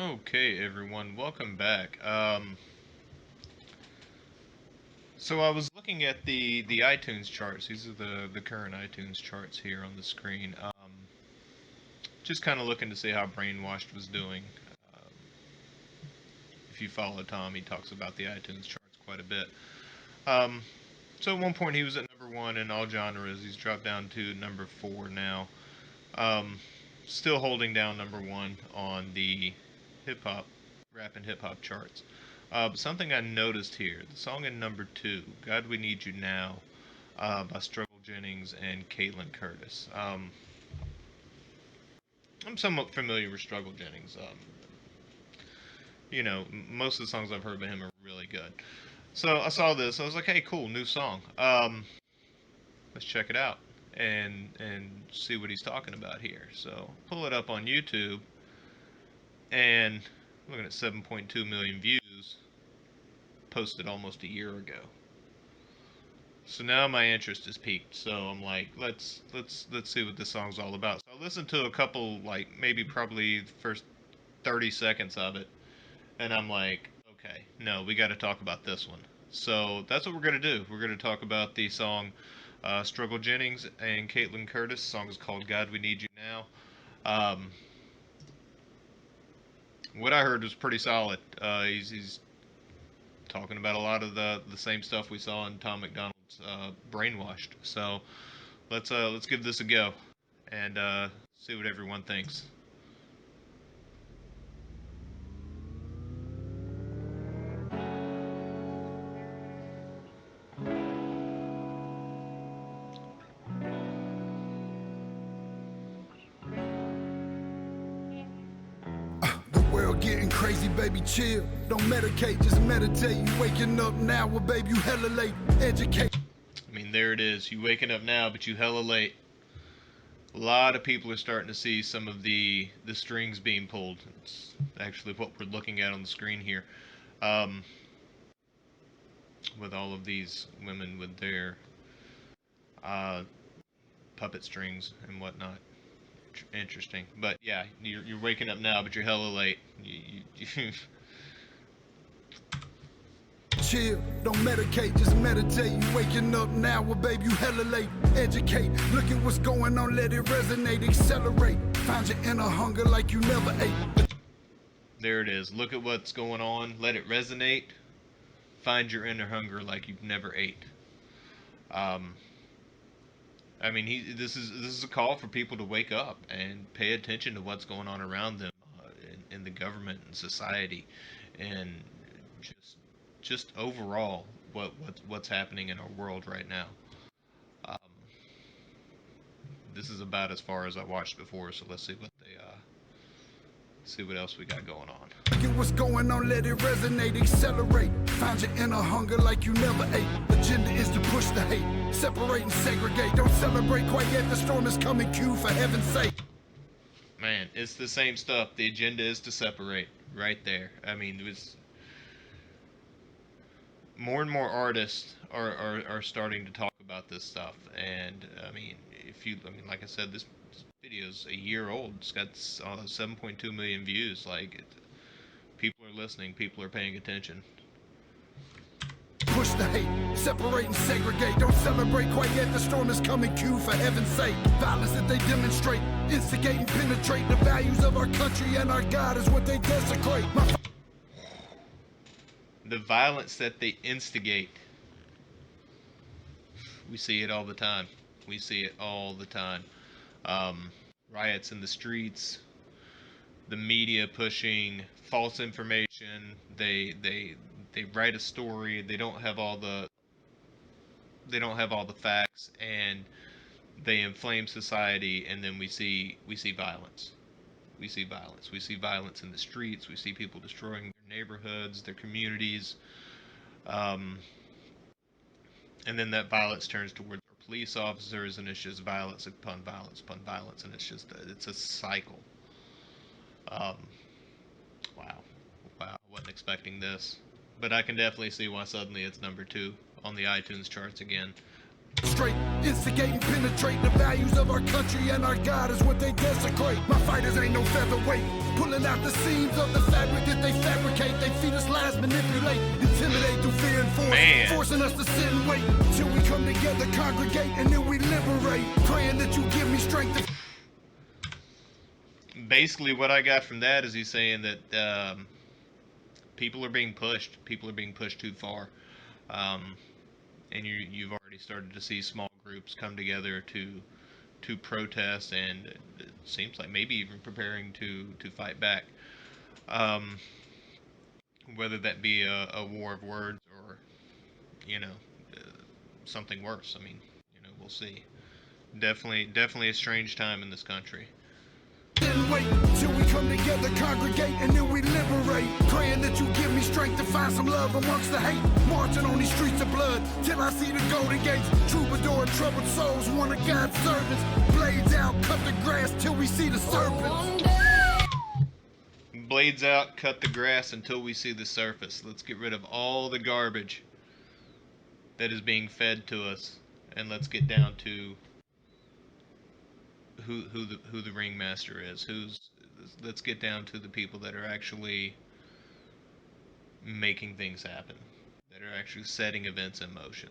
Okay, everyone, welcome back. So I was looking at the iTunes charts. These are the current iTunes charts here on the screen. Just kind of looking to see how Brainwashed was doing. Um, if you follow Tom, he talks about the iTunes charts quite a bit. Um, so at one point he was at number one in all genres. He's dropped down to number four now. Um, Still holding down number one on the hip hop, rap and hip hop charts. But something I noticed here, the song in number two, "God We Need You Now," by Struggle Jennings and Caitlynne Curtis. I'm somewhat familiar with Struggle Jennings. Most of the songs I've heard by him are really good. So I saw this, I was like, hey, cool, new song. Let's check it out and see what he's talking about here. So pull it up on YouTube, and looking at 7.2 million views, posted almost a year ago. So now my interest is peaked. So I'm like, let's see what this song's all about. So I listened to a couple, like maybe probably the first 30 seconds of it, and I'm like, okay, no, we got to talk about this one. So that's what we're gonna do. We're gonna talk about the song "Struggle Jennings" and Caitlynne Curtis. The song is called "God We Need You Now." Um, what I heard was pretty solid. He's talking about a lot of the same stuff we saw in Tom McDonald's "Brainwashed." So let's give this a go and see what everyone thinks. The world getting crazy, baby, chill. Don't medicate, just meditate. You waking up now, well, baby, you hella late. Educate. I mean, there it is. You waking up now, but you hella late. A lot of people are starting to see some of the strings being pulled. It's actually what we're looking at on the screen here, um, with all of these women with their uh, puppet strings and whatnot. Interesting, but yeah, you're waking up now, but you're hella late. Chill, don't medicate, just meditate. You waking up now, well, baby, you hella late. Educate, look at what's going on, let it resonate, accelerate. Find your inner hunger like you never ate. There it is. Look at what's going on. Let it resonate. Find your inner hunger like you've never ate. Um, I mean, this is a call for people to wake up and pay attention to what's going on around them, in the government and society, and just just overall what's happening in our world right now. Um, this is about as far as I watched before, so let's see what else we got going on. Look at what's going on, let it resonate, accelerate. Find your inner hunger like you never ate. Agenda is to push the hate, separate and segregate. Don't celebrate quite yet, the storm is coming, Q, for heaven's sake. Man, it's the same stuff. The agenda is to separate, right there. I mean, it was more and more artists are starting to talk about this stuff. And I mean, like I said, this video is a year old. It's got 7.2 million views. People are listening. People are paying attention. Push the hate, separate and segregate. Don't celebrate quite yet, the storm is coming, Q, for heaven's sake. Violence that they demonstrate, instigate and penetrate. The values of our country and our God is what they desecrate. The violence that they instigate, we see it all the time. We see it all the time. Um, Riots in the streets, the media pushing false information. They write a story. They don't have all the facts, and they inflame society. And then we see violence. We see violence. We see violence in the streets. We see people destroying their neighborhoods, their communities. Um, and then that violence turns towards our police officers, and it's just violence upon violence upon violence, and it's a cycle. Um, wow, wow, I wasn't expecting this, but I can definitely see why suddenly it's number two on the iTunes charts again. Straight, instigate and penetrate the values of our country, and our God is what they desecrate. My fighters ain't no featherweight, pulling out the seams of the fabric that they fabricate. They feed us lies, manipulate, intimidate through fear and force, forcing us to sit and wait till we come together, congregate, and then we liberate. Praying that you give me strength to... Basically, what I got from that is he's saying that people are being pushed. People are being pushed too far. And you've already started to see small groups come together to protest, and it seems like maybe even preparing to fight back. Whether that be a war of words or, something worse. I mean, we'll see. Definitely a strange time in this country. Wait till we come together, congregate, and then we liberate. Praying that you give me strength to find some love amongst the hate. Marching on these streets of blood till I see the golden gates. Troubadour and troubled souls, one of God's servants. Blades out, cut the grass till we see the serpents. Blades out, cut the grass until we see the surface. Let's get rid of all the garbage that is being fed to us, and let's get down to who the ringmaster is. Let's get down to the people that are actually making things happen, that are actually setting events in motion.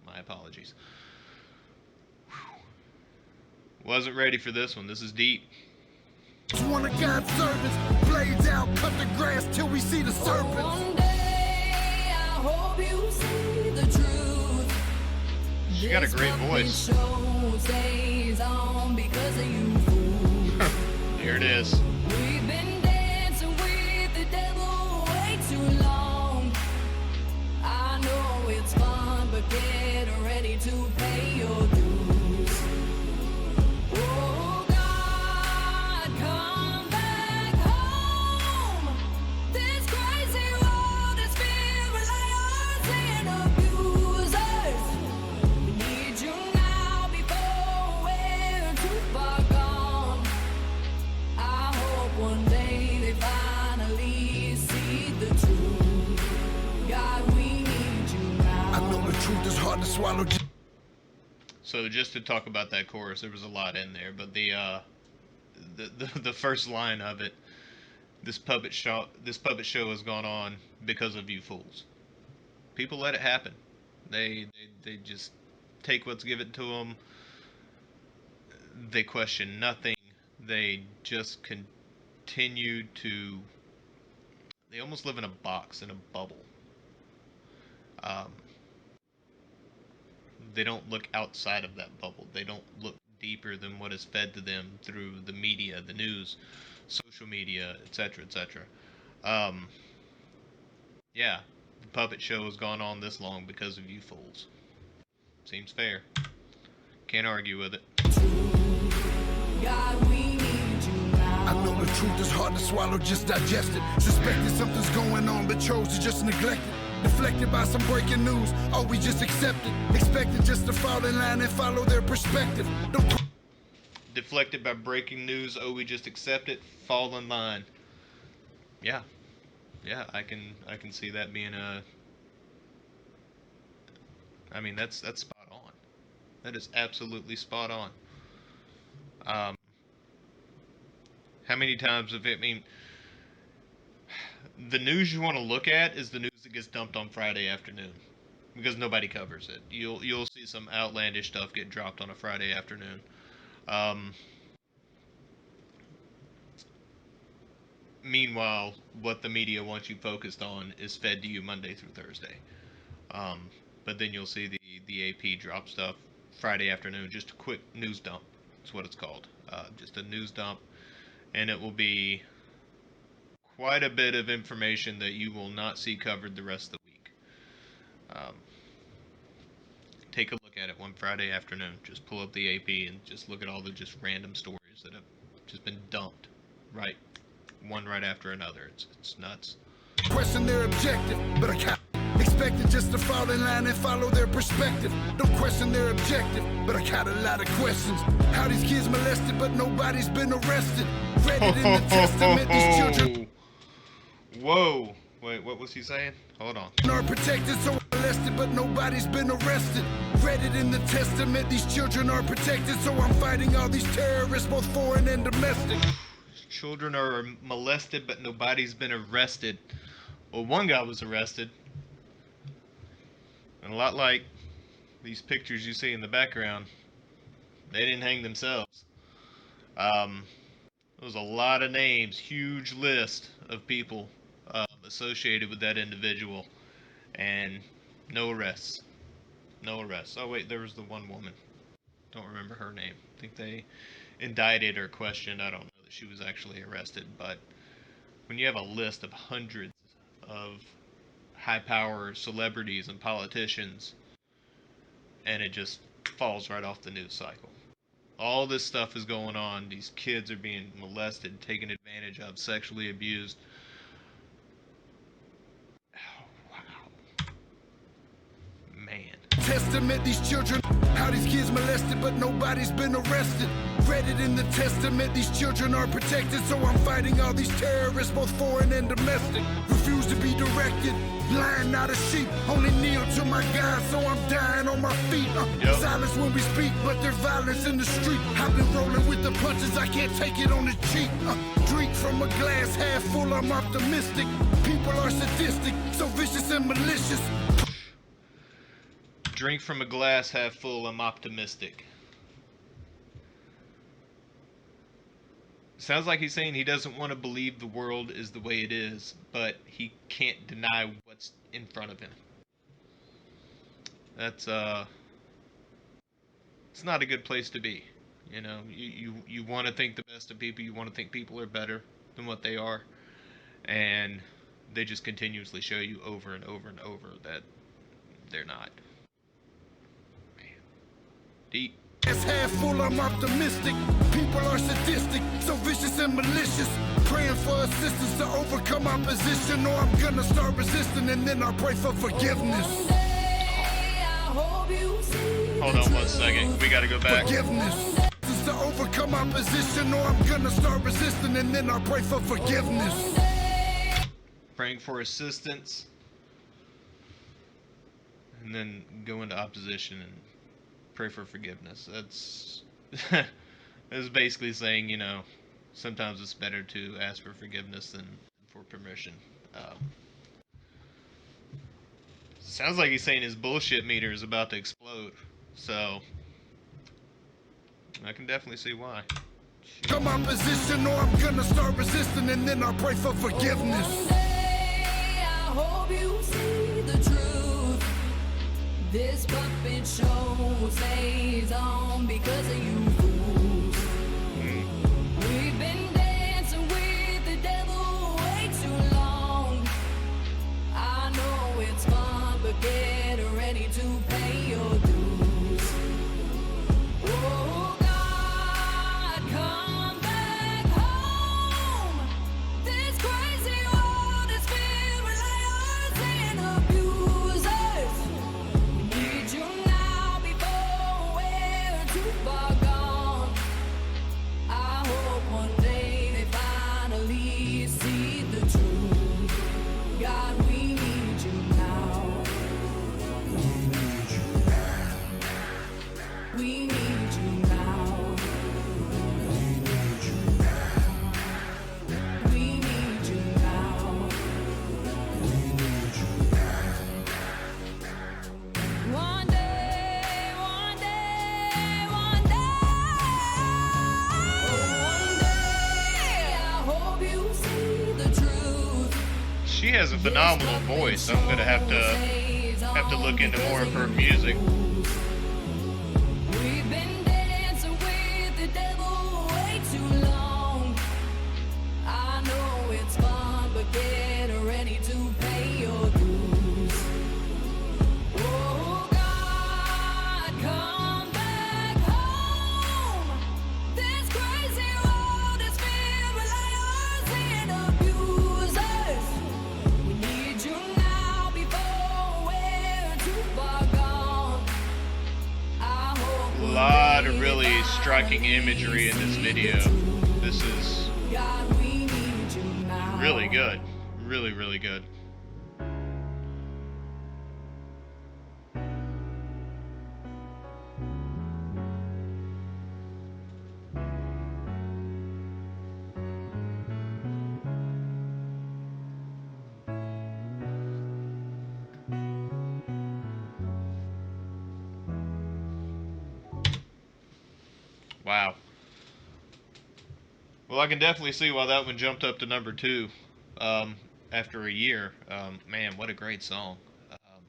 My apologies. Whew. Wasn't ready for this one. This is deep. One of God's servants, blades out, cut the grass till we see the serpents. One day I hope you see the truth. She got a great voice. There it is. We've been dancing with the devil way too long. I know it's fun, but get ready to pay your dues. Oh God, come back home. This crazy world is filled with liars and abusers. We need you now before we're too far gone. I hope one day they finally see the truth. God, we need you now. I know the truth is hard to swallow. So just to talk about that chorus, there was a lot in there, but the first line of it, this puppet show has gone on because of you fools. People let it happen. They just take what's given to them. They question nothing. They just continue to. They almost live in a box, in a bubble. They don't look outside of that bubble. They don't look deeper than what is fed to them through the media, the news, social media, etc., etc. Yeah, the puppet show has gone on this long because of you fools. Seems fair. Can't argue with it. God, we need you now. I know the truth is hard to swallow, just digest it. Suspected something's going on, but chose to just neglect it. Deflected by some breaking news, oh, we just accept it. Expected just to fall in line and follow their perspective. Don't Deflected by breaking news, oh, we just accept it. Fall in line. Yeah, I can see that being a. I mean, that's spot on. That is absolutely spot on. How many times have it? I mean, the news you want to look at is the news that gets dumped on Friday afternoon, because nobody covers it. You'll see some outlandish stuff get dropped on a Friday afternoon. Meanwhile, what the media wants you focused on is fed to you Monday through Thursday. But then you'll see the AP drop stuff Friday afternoon, just a quick news dump. That's what it's called. Just a news dump, and it will be quite a bit of information that you will not see covered the rest of the week. Take a look at it one Friday afternoon. Just pull up the AP and just look at all the just random stories that have just been dumped, right, one right after another. It's nuts. Question their objective, but I can't. Expected just to fall in line and follow their perspective. Don't question their objective, but I got a lot of questions. How these kids molested, but nobody's been arrested. Read it in the testament, these children. Whoa. Wait, what was he saying? Hold on. Are protected, so molested, but nobody's been arrested. Read it in the testament, these children are protected, so I'm fighting all these terrorists, both foreign and domestic. Children are molested, but nobody's been arrested. Well, one guy was arrested. And a lot like these pictures you see in the background, they didn't hang themselves. There was a lot of names, huge list of people associated with that individual, and no arrests. No arrests. Oh wait, there was the one woman. Don't remember her name. I think they indicted or questioned. I don't know that she was actually arrested, but when you have a list of hundreds of high-power celebrities and politicians, and it just falls right off the news cycle. All this stuff is going on. These kids are being molested, taken advantage of, sexually abused. Oh, wow. Man. Testament, these children, how these kids molested, but nobody's been arrested. Read it in the testament, these children are protected, so I'm fighting all these terrorists, both foreign and domestic. Refuse to be directed, blind, not a sheep. Only kneel to my God, so I'm dying on my feet. Silence when we speak, but there's violence in the street. I've been rolling with the punches, I can't take it on the cheek. Drink from a glass half full, I'm optimistic. People are sadistic, so vicious and malicious. Drink from a glass half full, I'm optimistic. Sounds like he's saying he doesn't want to believe the world is the way it is, but he can't deny what's in front of him. That's it's not a good place to be. You know, you want to think the best of people, you want to think people are better than what they are, and they just continuously show you over and over and over that they're not. Man. Deep. It's half full, I'm optimistic. People are sadistic, so vicious and malicious. Praying for assistance to overcome opposition, or I'm gonna start resisting, and then I'll pray for forgiveness. Hold on 1 second, we gotta go back. Forgiveness. To overcome opposition, or I'm gonna start resisting, and then I'll pray for forgiveness. Praying for assistance, and then go into opposition and pray for forgiveness. That's that's basically saying, you know, sometimes it's better to ask for forgiveness than for permission. Sounds like he's saying his bullshit meter is about to explode. So I can definitely see why. Come opposition, or I'm gonna start resisting, and then I'll pray for forgiveness. I hope you see the truth. This puppet show stays on because of you fools. We've been dancing with the devil way too long. I know it's fun, but get ready to pay your dues. Oh God, come back home. This crazy world is filled with liars and abusers. Need you now before we're too far gone. I hope one day they finally see the truth. God, we need you now. We need you now. We need you now. One day, one day, one day. One day, I hope you see the truth. She has a phenomenal voice. I'm gonna have to look into more of her music. We've been dancing with the devil way too long. I know it's fun, but get ready to pay your dues. Oh God, come back home. This crazy world is filled with liars and abusers. We need you now before we're too far gone. I hope A lot of really striking imagery in this video. This is God, we need you now. really good. Really, really good. Wow. Well, I can definitely see why that one jumped up to number two um, after a year. Man, what a great song. Um,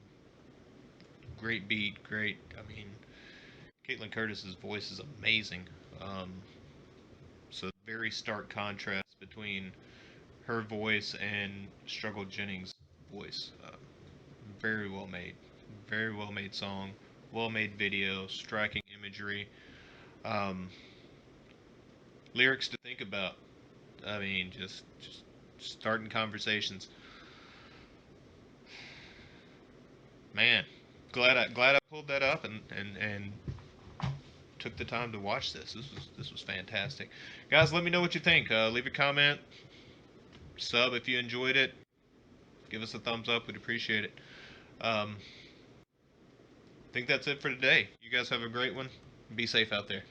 great beat, great. I mean, Caitlynne Curtis's voice is amazing. Um, so very stark contrast between her voice and Struggle Jennings' voice. Very well made. Very well made song. Well made video. Striking imagery. Um, lyrics to think about. I mean, just starting conversations. Man, glad I pulled that up and took the time to watch this. This was fantastic, guys. Let me know what you think. Leave a comment, sub if you enjoyed it. Give us a thumbs up. We'd appreciate it. I think that's it for today. You guys have a great one. Be safe out there.